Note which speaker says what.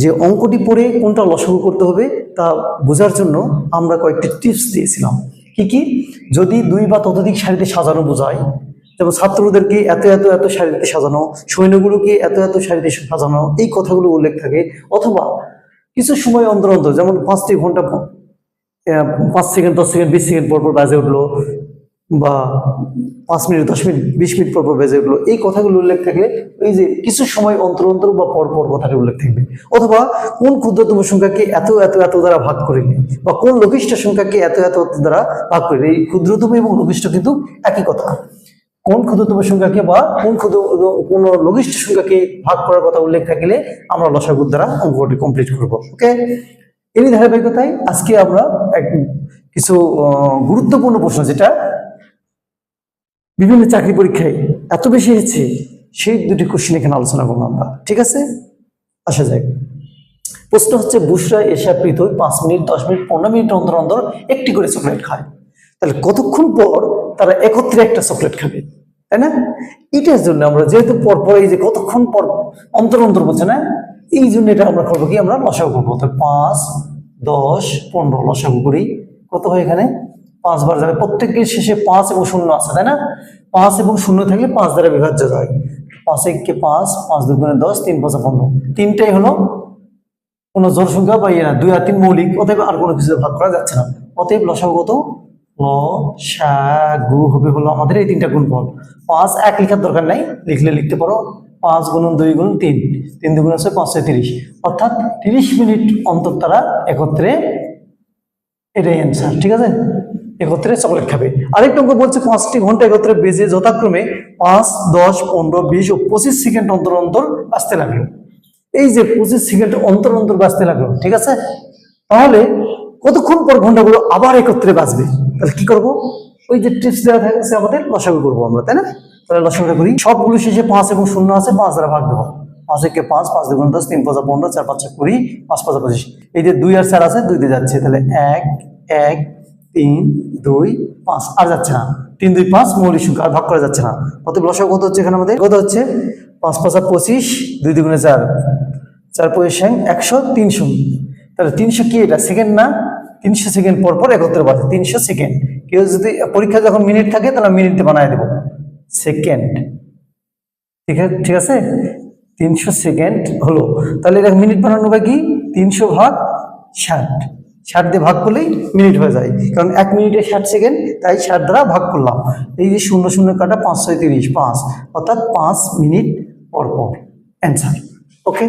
Speaker 1: যে অঙ্কটি পড়ে কোনটা লসাগু করতে হবে তা বোঝার জন্য আমরা কয়েকটি টিপস দিয়েছিলাম। কি কি? যদি 2 বা ততোধিক সারিতে সাজানো বোঝায়, যেমন ছাত্রদেরকে এত এত এত সারিতে সাজানো, সৈন্যগুলোকে এত এত সারিতে সাজানো, এই কথাগুলো উল্লেখ থাকে। অথবা কিছু সময় অন্তর অন্তর, যেমন 5টি ঘন্টা 5 সেকেন্ড 10 সেকেন্ড 20 সেকেন্ড পর পর বাজে উঠলো, বা 5 মিনিট 10 মিনিট 20 মিনিট পর পর বেজে উঠলো, এই কথাগুলো উল্লেখ থাকলে এই যে কিছু সময় অন্তর অন্তর বা পর পর কথাটা উল্লেখ থাকবে। অথবা কোন ক্ষুদ্রতম সংখ্যাকে এত এত এত দ্বারা ভাগ করিলে, বা কোন লঘিষ্ঠ সংখ্যাকে এত এত দ্বারা ভাগ করিলে, এই ক্ষুদ্রতম এবং লঘিষ্ঠ কিন্তু একই কথা। কোন ক্ষুদ্রতম সংখ্যাকে বা কোন লঘিষ্ঠ সংখ্যাকে ভাগ করার কথা উল্লেখ থাকলে আমরা লসাগুর দ্বারা অঙ্কটি কমপ্লিট করব। ওকে, এই ধারাবাহিকতায় আজকে আমরা কিছু গুরুত্বপূর্ণ প্রশ্ন, যেটা বিভিন্ন চাকরি পরীক্ষায় এত বেশি হয়েছে, সেই দুটি কোশ্চেন এখানে আলোচনা করবো আমরা। ঠিক আছে, আসা যায়। প্রশ্ন হচ্ছে, বুসরা এশা প্রীতই 5 মিনিট 10 মিনিট 15 মিনিট অন্তর অন্তর একটি করে চকলেট খায়, তাহলে কতক্ষণ পর তারা একত্রে একটা চকলেট খাবে, তাই না? এটার জন্য আমরা যেহেতু পরপর এই যে কতক্ষণ পর অন্তর অন্তর বলছে না, এই জন্য এটা আমরা করবো কি, আমরা লসাগু করবো। 5 10 15 লসাগু করি, কত হয় এখানে 5 বার যাবে, প্রত্যেকের শেষে 5 এবং 0 আছে, তাই না? 5 এবং 0 থাকলে 5 দ্বারা বিভাজ্য হয়। 5 একে 5, 5 দুগুণে 10, 3 5 15, তিনটাই হলো কোনো জোড় সংখ্যা বা 2 আর 3 মৌলিক, অতএব আর কোনো কিছু ভাগ করা যাচ্ছে না। অতএব লসাগু কত? লসাগু হবে হলো আমাদের এই তিনটা গুণফল। 5 এক লেখার দরকার নাই, লিখলে লিখতে পারো। 5 গুণন 2 গুণন 3, 3 দুগুণ আছে 5 30, অর্থাৎ 30 মিনিট অন্তর তারা একত্রে, এটাই অ্যান্সার। ঠিক আছে, একত্রে চকলেট খাবে। আরেকটা অঙ্ক বলছে, 5টি ঘন্টা একত্রে বেজে যথাক্রমে 5 10 15 20 ও 25 সেকেন্ড অন্তর অন্তর বাজতে লাগলো। এই যে 25 সেকেন্ড অন্তর অন্তর বাজতে লাগলো, ঠিক আছে, তাহলে কতক্ষণ পর ঘন্টাগুলো আবার একত্রে বাজবে? তাহলে কি করব? ওই যে টিপস দেওয়া থাকছে আমাদের, লসাগু করবো আমরা, তাই না? তাহলে লসাগুটা করি। সবগুলো শেষে 5 এবং 0 আছে, 5 দ্বারা ভাগ দেবো। 5 একে 5, 5 দুগুণ 10, 3 5 15, 4 5 20, 5 5 25। এই যে 2 আর 4 আছে, 2 দিয়ে যাচ্ছে, তাহলে 1 1 3 2 5, আর যাচ্ছে না। 3 2 5 মৌলিক সংখ্যা, আর ভাগ করা যাচ্ছে না। অতএব লসাগু কত হচ্ছে এখানে আমাদের? কত হচ্ছে? 5 5 25, 2 দুগুণে 4, 4 5 100, 300। তাহলে 300 কি, এটা সেকেন্ড না? 300 সেকেন্ড পর পর একত্রে বাজে, 300 সেকেন্ড। কেউ যদি পরীক্ষা যখন মিনিট থাকে, তাহলে মিনিটে বানায় দেবো সেকেন্ড। ঠিক আছে, 300 সেকেন্ড হলো। তাহলে এটা মিনিট বানানো বা কি, 300 ভাগ 60, 60 দিয়ে ভাগ করলেই মিনিট হয়ে যায়, কারণ 1 মিনিটে 60 সেকেন্ড, তাই 60 দ্বারা ভাগ করলাম। এই যে 0 0 কাটা, 5 6 30, 5, অর্থাৎ 5 মিনিট পর পর অ্যান্সার। ওকে।